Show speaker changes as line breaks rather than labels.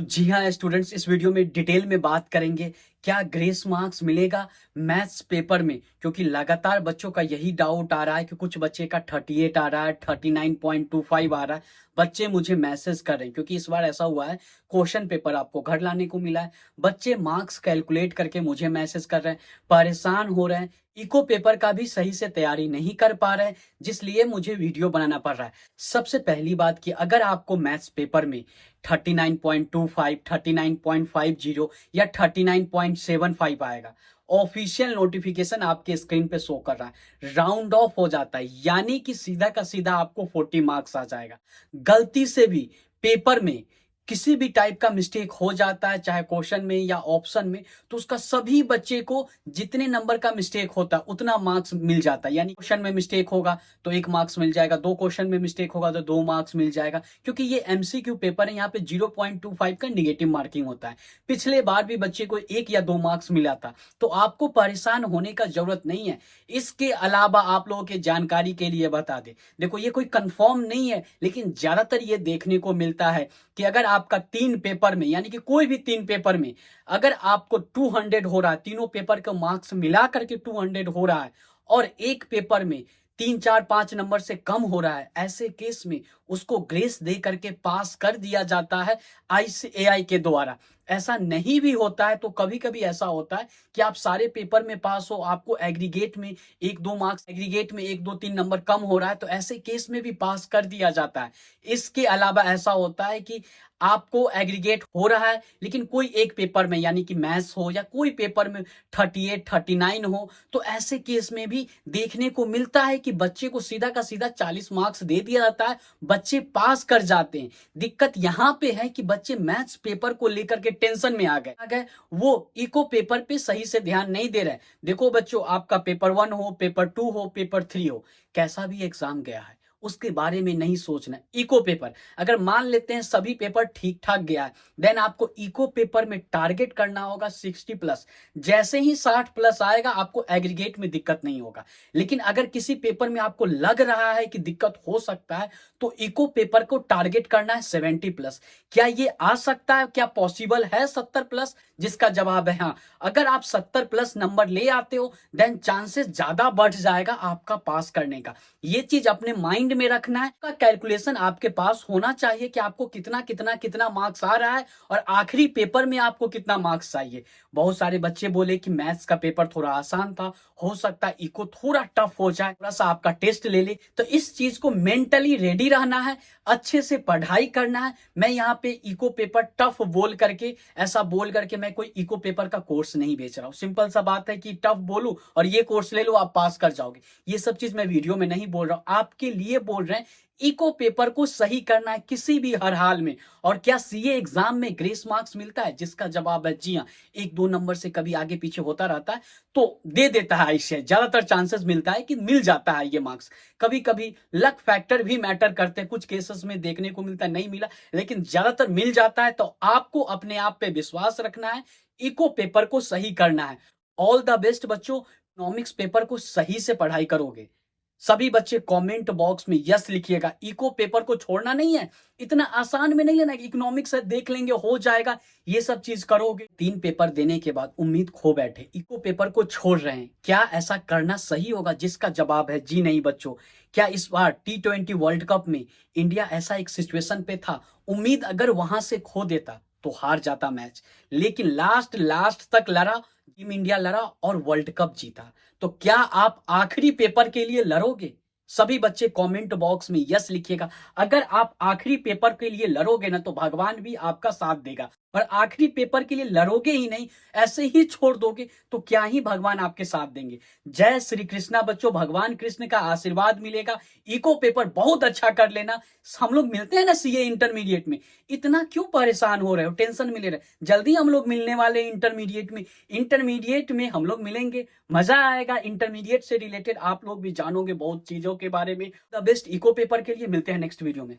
जी हाँ स्टूडेंट्स, इस वीडियो में डिटेल में बात करेंगे क्या ग्रेस मार्क्स मिलेगा मैथ्स पेपर में, क्योंकि लगातार बच्चों का यही डाउट आ रहा है कि कुछ बच्चे का 38 आ रहा है, 39.25 आ रहा है। बच्चे मुझे मैसेज कर रहे हैं क्योंकि इस बार ऐसा हुआ है, क्वेश्चन पेपर आपको घर लाने को मिला है। बच्चे मार्क्स कैलकुलेट करके मुझे मैसेज कर रहे हैं, परेशान हो रहे हैं। इको पेपर का भी सही से तैयारी नहीं कर पा रहे हैं, जिसलिए मुझे वीडियो बनाना पड़ रहा है। सबसे पहली बात कि अगर आपको मैथ्स पेपर में 39.25, 39.50 या 39.75 आएगा, ऑफिशियल नोटिफिकेशन आपके स्क्रीन पे शो कर रहा है, राउंड ऑफ हो जाता है, यानी कि सीधा का सीधा आपको 40 मार्क्स आ जाएगा। गलती से भी पेपर में किसी भी टाइप का मिस्टेक हो जाता है, चाहे क्वेश्चन में या ऑप्शन में, तो उसका सभी बच्चे को जितने नंबर का मिस्टेक होता है उतना मार्क्स मिल जाता है। यानी क्वेश्चन में मिस्टेक होगा तो 1 मार्क्स मिल जाएगा, 2 क्वेश्चन में मिस्टेक होगा तो 2 मार्क्स मिल जाएगा, क्योंकि ये एमसीक्यू पेपर है। यहाँ पे 0.25 का निगेटिव मार्किंग होता है। पिछले बार भी बच्चे को 1 या 2 मार्क्स मिला था, तो आपको परेशान होने का जरूरत नहीं है। इसके अलावा आप लोगों के जानकारी के लिए बता दें, देखो ये कोई कंफर्म नहीं है, लेकिन ज्यादातर ये देखने को मिलता है कि अगर आपका 3 पेपर में, यानी कि कोई भी 3 पेपर में अगर आपको 200 हो रहा है, तीनों पेपर का मार्क्स मिला करके 200 हो रहा है, और एक पेपर में 3, 4, 5 नंबर से कम हो रहा है, ऐसे केस में उसको ग्रेस दे करके पास कर दिया जाता है आईसीएआई के द्वारा। ऐसा नहीं भी होता है तो कभी कभी ऐसा होता है कि आप सारे पेपर में पास हो, आपको एग्रीगेट में 1, 2 मार्क्स, एग्रीगेट में 1, 2, 3 नंबर कम हो रहा है, तो ऐसे केस में भी पास कर दिया जाता है। इसके अलावा ऐसा होता है कि आपको एग्रीगेट हो रहा है लेकिन कोई एक पेपर में, यानी कि मैथ्स हो या कोई पेपर में 38, 39 हो, तो ऐसे केस में भी देखने को मिलता है कि बच्चे को सीधा का सीधा 40 मार्क्स दे दिया जाता है, बच्चे पास कर जाते हैं। दिक्कत यहाँ पे है कि बच्चे मैथ्स पेपर को लेकर के टेंशन में आ गए, वो इको पेपर पे सही से ध्यान नहीं दे रहे। देखो बच्चों, आपका पेपर 1 हो, पेपर 2 हो, पेपर 3 हो, कैसा भी एग्जाम गया है उसके बारे में नहीं सोचना। इको पेपर, अगर मान लेते हैं सभी पेपर ठीक ठाक गया है, देन आपको इको पेपर में टारगेट करना होगा 60+। जैसे ही 60+ आएगा आपको एग्रीगेट में दिक्कत नहीं होगा। लेकिन अगर किसी पेपर में आपको लग रहा है कि दिक्कत हो सकता है, तो इको पेपर को टारगेट करना है 70+। क्या ये आ सकता है? क्या पॉसिबल है 70+? जिसका जवाब है हाँ। अगर आप 70+ नंबर ले आते हो, देन चांसेस ज्यादा बढ़ जाएगा आपका पास करने का। ये चीज अपने माइंड में रखना है। का कैलकुलेशन आपके पास होना चाहिए कि आपको कितना कितना कितना मार्क्स आ रहा है और आखिरी पेपर में आपको कितना मार्क्स चाहिए। बहुत सारे बच्चे बोले कि मैथ्स का पेपर थोड़ा आसान था, हो सकता है इको थोड़ा टफ हो जाए, थोड़ा सा आपका टेस्ट ले ले। तो इस चीज को मेंटली रेडी रहना है, अच्छे से पढ़ाई करना है। मैं यहाँ पे इको पेपर टफ बोल करके, ऐसा बोल करके मैं कोई इको पेपर का कोर्स नहीं बेच रहा हूँ। सिंपल सा बात है कि टफ बोलूं और ये कोर्स ले लो आप पास कर जाओगे, ये सब चीज मैं वीडियो में नहीं बोल रहा हूं, आपके लिए बोल रहे हैं। इको पेपर को सही करना है किसी भी हर हाल में। और क्या सीए एग्जाम में ग्रेस मार्क्स मिलता है? जिसका जवाब है जी हाँ। 1, 2 नंबर से कभी आगे पीछे होता रहता है तो दे देता है आईसीएआई, ज्यादातर चांसेस मिलता है कि मिल जाता है ये मार्क्स। कभी कभी लक फैक्टर भी मैटर करते हैं, कुछ केसेस में देखने को मिलता है नहीं मिला, लेकिन ज्यादातर मिल जाता है। तो आपको अपने आप पे विश्वास रखना है, इको पेपर को सही करना है। ऑल द बेस्ट बच्चों, इकोनॉमिक्स पेपर को सही से पढ़ाई करोगे। सभी बच्चे कमेंट बॉक्स में यस लिखिएगा, इको पेपर को छोड़ना नहीं है, इतना आसान में नहीं लेना कि इकोनॉमिक्स है देख लेंगे हो जाएगा, ये सब चीज करोगे। 3 पेपर देने के बाद उम्मीद खो बैठे, इको पेपर को छोड़ रहे हैं, क्या ऐसा करना सही होगा? जिसका जवाब है जी नहीं बच्चों। क्या इस बार T20 वर्ल्ड कप में इंडिया ऐसा एक सिचुएशन पे था, उम्मीद अगर वहां से खो देता तो हार जाता मैच, लेकिन लास्ट लास्ट तक लड़ा, टीम इंडिया लड़ा और वर्ल्ड कप जीता। तो क्या आप आखिरी पेपर के लिए लड़ोगे? सभी बच्चे कमेंट बॉक्स में यस लिखिएगा। अगर आप आखिरी पेपर के लिए लड़ोगे ना, तो भगवान भी आपका साथ देगा। और आखिरी पेपर के लिए लड़ोगे ही नहीं, ऐसे ही छोड़ दोगे, तो क्या ही भगवान आपके साथ देंगे। जय श्री कृष्णा बच्चों, भगवान कृष्ण का आशीर्वाद मिलेगा। इको पेपर बहुत अच्छा कर लेना। हम लोग मिलते हैं ना सीए इंटरमीडिएट में, इतना क्यों परेशान हो रहे हो, टेंशन में ले रहे? जल्दी हम लोग मिलने वाले इंटरमीडिएट में। इंटरमीडिएट में हम लोग मिलेंगे, मजा आएगा। इंटरमीडिएट से रिलेटेड आप लोग भी जानोगे बहुत चीजों के बारे में। द बेस्ट इको पेपर के लिए मिलते हैं नेक्स्ट वीडियो में।